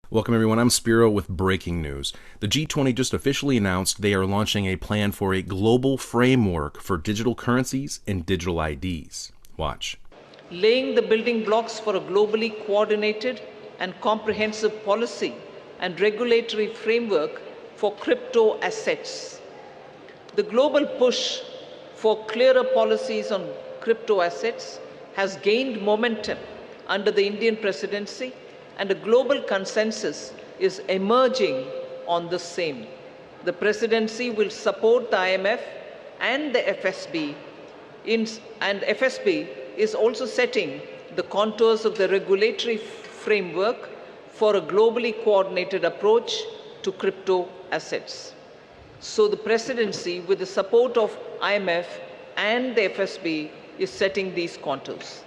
Welcome everyone, I'm Spiro with breaking news. The G20 just officially announced they are launching a plan for a global framework for digital currencies and digital IDs. Watch. Laying the building blocks for a globally coordinated and comprehensive policy and regulatory framework for crypto assets. The global push for clearer policies on crypto assets has gained momentum under the Indian presidency, and a global consensus is emerging on the same. The presidency will support the IMF and the FSB, and FSB is also setting the contours of the regulatory framework for a globally coordinated approach to crypto assets. So the presidency, with the support of IMF and the FSB, is setting these contours.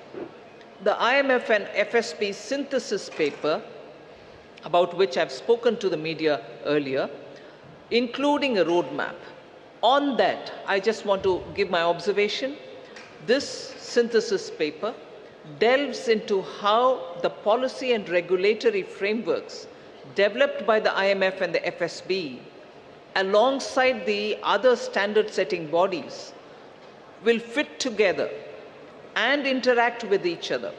The IMF and FSB synthesis paper, about which I've spoken to the media earlier, including a roadmap. On that, I just want to give my observation. This synthesis paper delves into how the policy and regulatory frameworks developed by the IMF and the FSB, alongside the other standard-setting bodies, will fit together and interact with each other.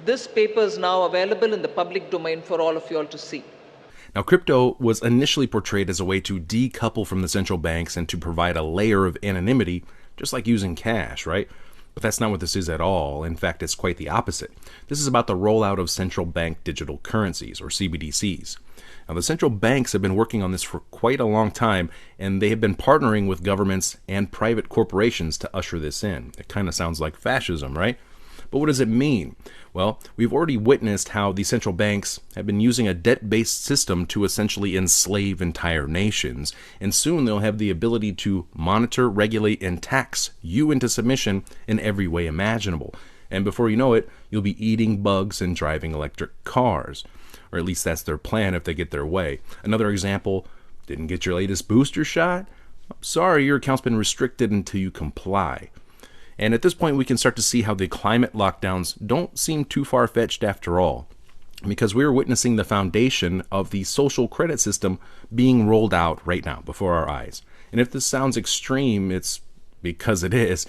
This paper is now available in the public domain for all of you all to see. Now, crypto was initially portrayed as a way to decouple from the central banks and to provide a layer of anonymity, just like using cash, right? But that's not what this is at all. In fact, it's quite the opposite. This is about the rollout of central bank digital currencies, or CBDCs. Now, the central banks have been working on this for quite a long time, and they have been partnering with governments and private corporations to usher this in. It kind of sounds like fascism, right? But what does it mean? Well, we've already witnessed how the central banks have been using a debt-based system to essentially enslave entire nations, and soon they'll have the ability to monitor, regulate, and tax you into submission in every way imaginable. And before you know it, you'll be eating bugs and driving electric cars. Or at least that's their plan if they get their way. Another example, didn't get your latest booster shot? Sorry, your account's been restricted until you comply. And at this point, we can start to see how the climate lockdowns don't seem too far-fetched after all, because we're witnessing the foundation of the social credit system being rolled out right now before our eyes. And if this sounds extreme, it's because it is.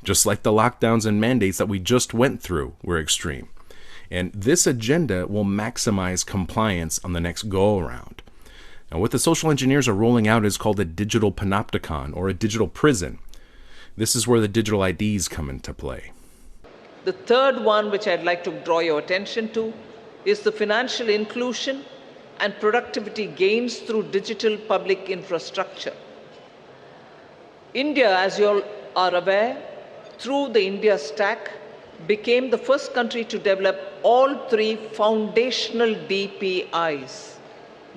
Just like the lockdowns and mandates that we just went through were extreme. And this agenda will maximize compliance on the next go-around. Now, what the social engineers are rolling out is called a digital panopticon, or a digital prison. This is where the digital IDs come into play. The third one, which I'd like to draw your attention to, is the financial inclusion and productivity gains through digital public infrastructure. India, as you all are aware, through the India Stack, became the first country to develop all three foundational DPIs: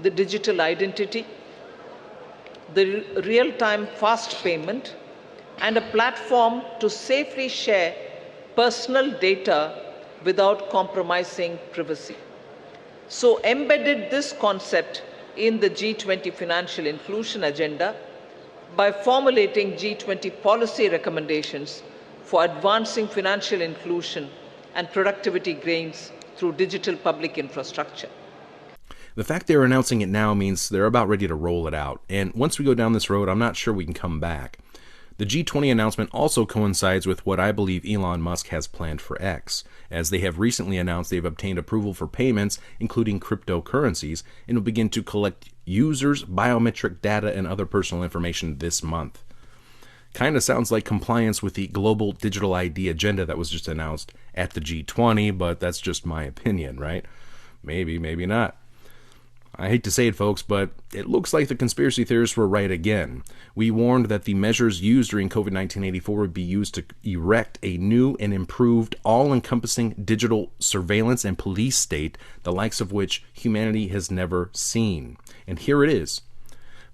the digital identity, the real-time fast payment, and a platform to safely share personal data without compromising privacy. So embedded this concept in the G20 financial inclusion agenda by formulating G20 policy recommendations for advancing financial inclusion and productivity gains through digital public infrastructure. The fact they're announcing it now means they're about ready to roll it out. And once we go down this road, I'm not sure we can come back. The G20 announcement also coincides with what I believe Elon Musk has planned for X, as they have recently announced they've obtained approval for payments, including cryptocurrencies, and will begin to collect users' biometric data and other personal information this month. Kind of sounds like compliance with the global digital ID agenda that was just announced at the G20, but that's just my opinion, right? Maybe, maybe not. I hate to say it, folks, but it looks like the conspiracy theorists were right again. We warned that the measures used during COVID-19 84 would be used to erect a new and improved, all-encompassing digital surveillance and police state, the likes of which humanity has never seen. And here it is.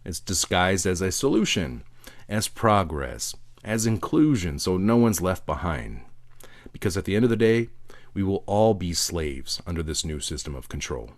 It's disguised as a solution, as progress, as inclusion, so no one's left behind. Because at the end of the day, we will all be slaves under this new system of control.